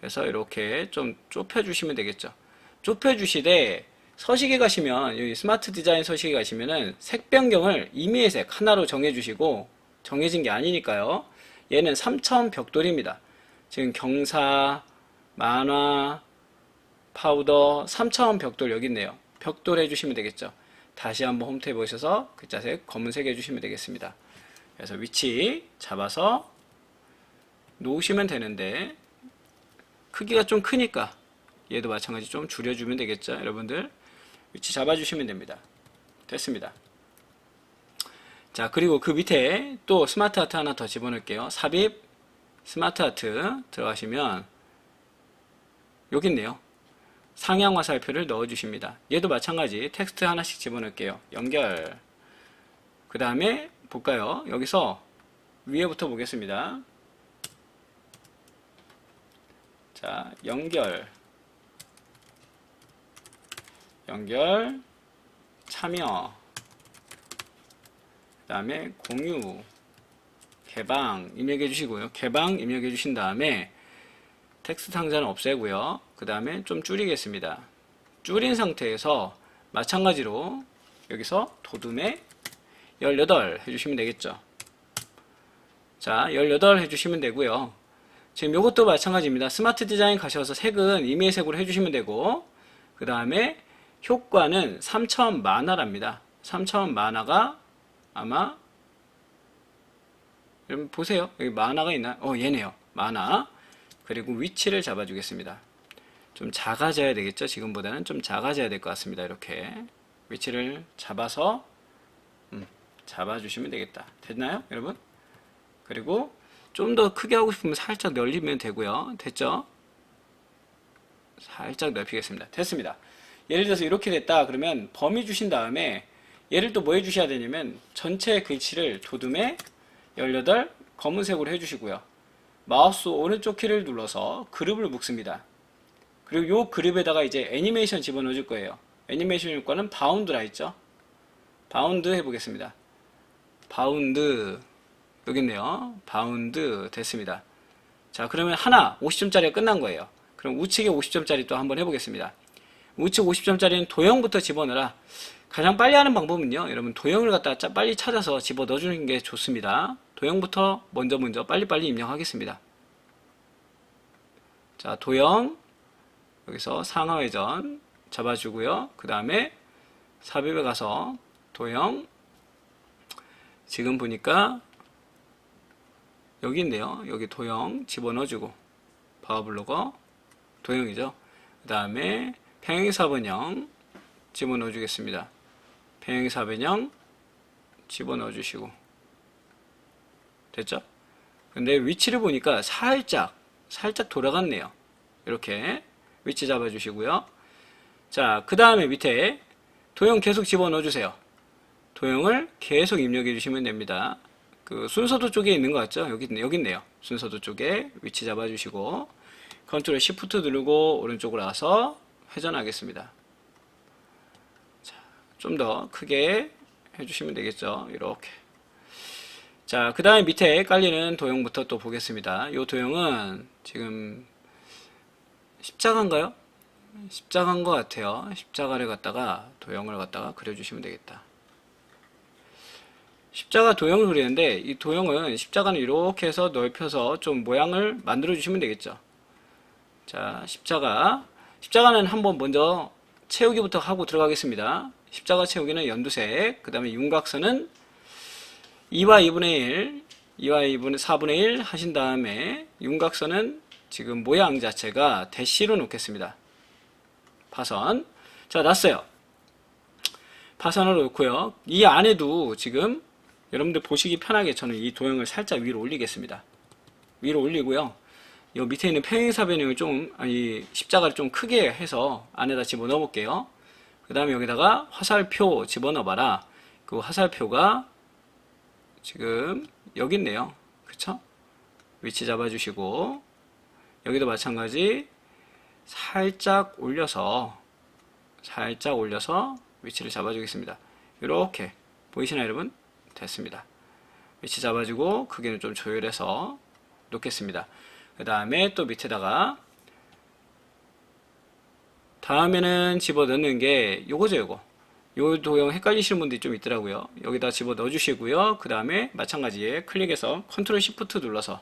그래서 이렇게 좀 좁혀주시면 되겠죠. 좁혀주시되 서식에 가시면 여기 스마트 디자인 서식에 가시면은 색 변경을 임의의 색 하나로 정해주시고 정해진 게 아니니까요. 얘는 3차원 벽돌입니다. 지금 경사, 만화, 파우더, 3차원 벽돌 여기 있네요. 벽돌 해주시면 되겠죠. 다시 한번 홈탭에 오셔서 글자색 검은색 해주시면 되겠습니다. 그래서 위치 잡아서 놓으시면 되는데 크기가 좀 크니까 얘도 마찬가지 좀 줄여주면 되겠죠. 여러분들 위치 잡아주시면 됩니다. 됐습니다. 자, 그리고 그 밑에 또 스마트 아트 하나 더 집어넣을게요. 삽입 스마트 아트 들어가시면 여기 있네요. 상향 화살표를 넣어주십니다. 얘도 마찬가지 텍스트 하나씩 집어넣을게요. 연결. 그 다음에 볼까요? 여기서 위에부터 보겠습니다. 자, 연결, 참여, 그 다음에 공유, 개방 입력해 주시고요. 개방 입력해 주신 다음에 텍스트 상자는 없애고요. 그 다음에 좀 줄이겠습니다. 줄인 상태에서 마찬가지로 여기서 도둠의 18 해주시면 되겠죠. 자, 18 해주시면 되고요. 지금 이것도 마찬가지입니다. 스마트 디자인 가셔서 색은 임의의 색으로 해주시면 되고, 그 다음에 효과는 3차원 만화랍니다. 3차원 만화가 아마 여러분 보세요. 여기 만화가 있나? 얘네요. 만화. 그리고 위치를 잡아주겠습니다. 좀 작아져야 되겠죠? 지금보다는 좀 작아져야 될 것 같습니다. 이렇게 위치를 잡아서 잡아주시면 되겠다. 됐나요, 여러분? 그리고 좀 더 크게 하고 싶으면 살짝 넓히면 되고요. 됐죠? 살짝 넓히겠습니다. 됐습니다. 예를 들어서 이렇게 됐다 그러면 범위 주신 다음에 얘를 또 뭐 해주셔야 되냐면 전체 글씨를 도둠에 18 검은색으로 해주시고요. 마우스 오른쪽 키를 눌러서 그룹을 묶습니다. 그리고 요 그룹에다가 이제 애니메이션 집어넣어 줄 거예요. 애니메이션 효과는 바운드라 있죠. 바운드 해보겠습니다. 바운드 여기 있네요. 바운드 됐습니다. 자, 그러면 하나 50점짜리가 끝난 거예요. 그럼 우측에 50점짜리 또 한번 해보겠습니다. 우측 50점짜리는 도형부터 집어넣어라. 가장 빨리 하는 방법은요, 여러분 도형을 갖다 빨리 찾아서 집어 넣어주는 게 좋습니다. 도형부터 먼저 빨리빨리 입력하겠습니다. 자, 도형 여기서 상하회전 잡아주고요. 그 다음에 삽입에 가서 도형 지금 보니까 여기 있네요. 여기 도형 집어넣어주고 파워블로거 도형이죠. 그 다음에 평행사변형 집어넣어 주겠습니다. 평행사변형 집어넣어 됐죠? 근데 위치를 보니까 살짝 돌아갔네요. 이렇게 위치 잡아주시고요. 자, 그 다음에 밑에 도형 계속 집어넣어 주세요. 도형을 계속 입력해 주시면 됩니다. 그 순서도 쪽에 있는 것 같죠? 여기 있네요. 순서도 쪽에 위치 잡아주시고 컨트롤 시프트 누르고 오른쪽으로 와서 회전하겠습니다. 좀 더 크게 해주시면 되겠죠. 이렇게. 자, 그 다음에 밑에 깔리는 도형부터 또 보겠습니다. 이 도형은 지금 십자가인가요? 십자가인 것 같아요. 십자가를 갖다가 도형을 갖다가 그려주시면 되겠다. 십자가 도형을 그리는데 이 도형은 십자가는 이렇게 해서 넓혀서 좀 모양을 만들어 주시면 되겠죠. 자, 십자가는 한번 먼저 채우기부터 하고 들어가겠습니다. 십자가 채우기는 연두색, 그 다음에 윤곽선은 2와 2분의 4분의 1 하신 다음에 윤곽선은 지금 모양 자체가 대시로 놓겠습니다. 파선. 자, 났어요. 파선으로 놓고요. 이 안에도 지금 여러분들 보시기 편하게 저는 이 도형을 살짝 위로 올리겠습니다. 위로 올리고요. 이 밑에 있는 평행사 변형을 이 십자가를 좀 크게 해서 안에다 집어넣어 볼게요. 그 다음에 여기다가 화살표 집어넣어 봐라. 그 화살표가 지금 여기 있네요. 그쵸? 위치 잡아주시고 여기도 마찬가지 살짝 올려서 위치를 잡아주겠습니다. 이렇게 보이시나요, 여러분? 됐습니다. 위치 잡아주고 크기는 좀 조율해서 놓겠습니다. 그 다음에 또 밑에다가 다음에는 집어넣는 게 요거죠. 요 도형 헷갈리시는 분들이 좀 있더라고요. 여기다 집어넣어 주시고요. 그 다음에 마찬가지에 클릭해서 컨트롤 시프트 눌러서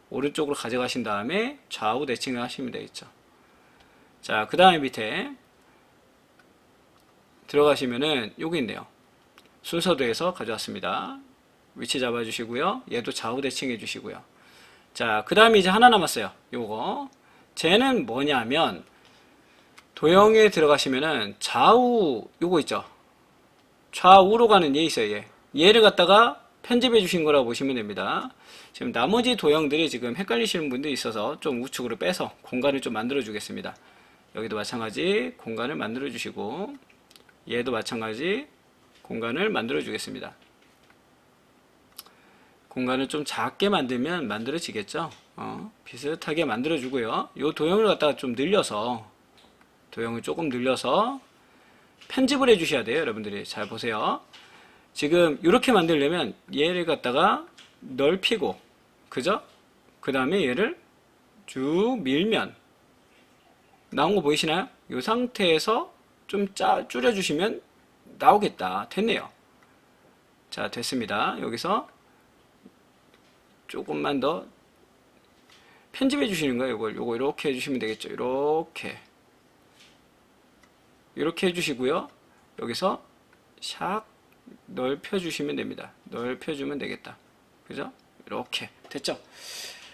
오른쪽으로 가져가신 다음에 좌우 대칭을 하시면 되겠죠. 자, 그 다음에 밑에 들어가시면은 요게 있네요. 순서도에서 가져왔습니다. 위치 잡아주시고요. 얘도 좌우 대칭해 주시고요. 자, 그 다음에 이제 하나 남았어요. 요거. 쟤는 뭐냐면, 도형에 들어가시면은 좌우, 요거 있죠. 좌우로 가는 얘 있어요, 얘. 얘를 갖다가 편집해 주신 거라고 보시면 됩니다. 지금 나머지 도형들이 지금 헷갈리시는 분들이 있어서 좀 우측으로 빼서 공간을 좀 만들어 주겠습니다. 여기도 마찬가지 공간을 만들어 주시고, 얘도 마찬가지 공간을 만들어 주겠습니다. 공간을 좀 작게 만들면 만들어지겠죠. 비슷하게 만들어 주고요. 이 도형을 갖다가 좀 늘려서 도형을 조금 늘려서 편집을 해 주셔야 돼요. 여러분들이 잘 보세요. 지금 이렇게 만들려면 얘를 갖다가 넓히고, 그죠? 그 다음에 얘를 쭉 밀면 나온 거 보이시나요? 이 상태에서 좀 줄여 주시면 나오겠다. 됐네요. 자, 됐습니다. 여기서 조금만 더 편집해 주시는 거예요. 요거 이렇게 해주시면 되겠죠. 이렇게 해주시고요. 여기서 샥 넓혀 주시면 됩니다. 넓혀 주면 되겠다. 그죠? 이렇게 됐죠?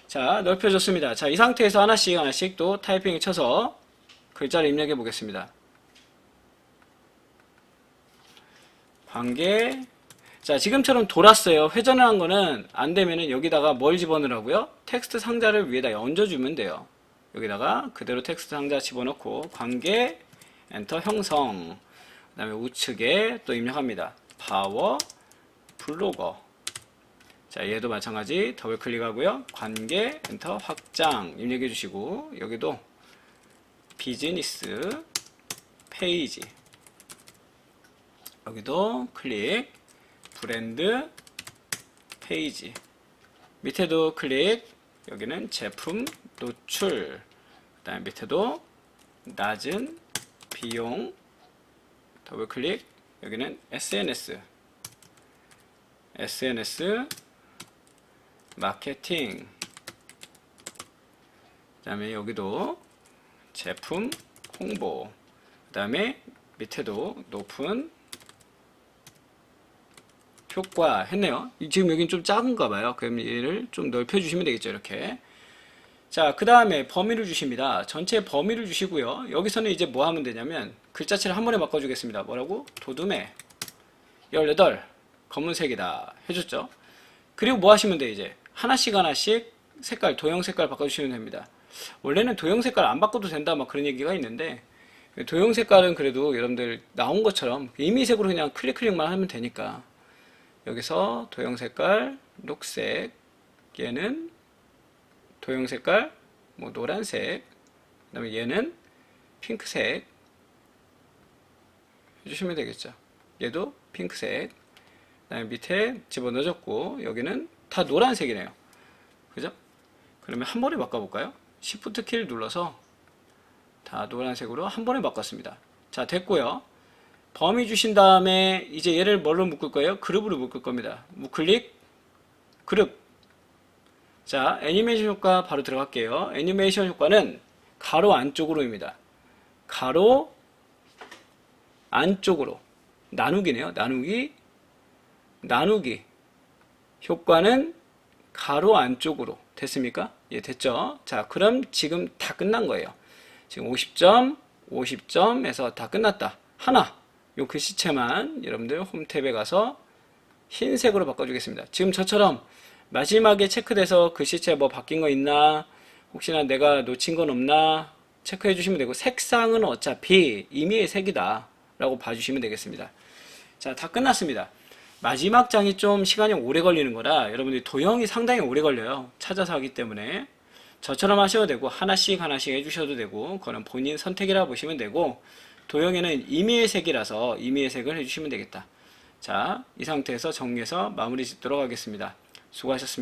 자, 넓혀줬습니다. 자, 이 상태에서 하나씩 또 타이핑을 쳐서 글자를 입력해 보겠습니다. 관계. 자, 지금처럼 돌았어요. 회전을 한 거는 안 되면은 여기다가 뭘 집어넣으라고요? 텍스트 상자를 위에다 얹어주면 돼요. 여기다가 그대로 텍스트 상자 집어넣고 관계 엔터 형성, 그 다음에 우측에 또 입력합니다. 파워 블로거. 자, 얘도 마찬가지 더블 클릭하고요. 관계 엔터 확장 입력해 주시고, 여기도 비즈니스 페이지, 여기도 클릭, 브랜드 페이지, 밑에도 클릭, 여기는 제품 노출, 그 다음에 밑에도 낮은 비용, 더블 클릭, 여기는 SNS 마케팅, 그 다음에 여기도 제품 홍보, 그 다음에 밑에도 높은 효과 했네요. 지금 여긴 좀 작은가 봐요. 그럼 얘를 좀 넓혀 주시면 되겠죠. 이렇게. 자, 그 다음에 범위를 주십니다. 전체 범위를 주시고요. 여기서는 이제 뭐 하면 되냐면 글자체를 한 번에 바꿔주겠습니다. 뭐라고? 도둠에 18 검은색이다 해줬죠. 그리고 뭐 하시면 돼? 이제 하나씩 색깔, 도형 색깔 바꿔주시면 됩니다. 원래는 도형 색깔 안 바꿔도 된다 막 그런 얘기가 있는데, 도형 색깔은 그래도 여러분들 나온 것처럼 임의색으로 그냥 클릭만 하면 되니까, 여기서 도형 색깔 녹색, 얘는 도형 색깔 뭐 노란색, 그 다음에 얘는 핑크색 해주시면 되겠죠. 얘도 핑크색, 그 다음에 밑에 집어넣어줬고, 여기는 다 노란색이네요. 그죠? 그러면 한 번에 바꿔볼까요? Shift 키를 눌러서 다 노란색으로 한 번에 바꿨습니다. 자, 됐고요. 범위 주신 다음에 이제 얘를 뭘로 묶을 거예요? 그룹으로 묶을 겁니다. 우클릭, 그룹. 자, 애니메이션 효과 바로 들어갈게요. 애니메이션 효과는 가로 안쪽으로입니다. 가로 안쪽으로. 나누기네요. 나누기. 효과는 가로 안쪽으로. 됐습니까? 예, 됐죠? 자, 그럼 지금 다 끝난 거예요. 지금 50점에서 다 끝났다. 하나. 요 글씨체만 여러분들 홈탭에 가서 흰색으로 바꿔주겠습니다. 지금 저처럼 마지막에 체크돼서 글씨체 뭐 바뀐 거 있나, 혹시나 내가 놓친 건 없나 체크해 주시면 되고, 색상은 어차피 임의의 색이다 라고 봐주시면 되겠습니다. 자, 다 끝났습니다. 마지막 장이 좀 시간이 오래 걸리는 거라 여러분들이 도형이 상당히 오래 걸려요. 찾아서 하기 때문에 저처럼 하셔도 되고, 하나씩 해주셔도 되고, 그거는 본인 선택이라 보시면 되고, 도형에는 임의의 색이라서 임의의 색을 해주시면 되겠다. 자, 이 상태에서 정리해서 마무리 짓도록 하겠습니다. 수고하셨습니다.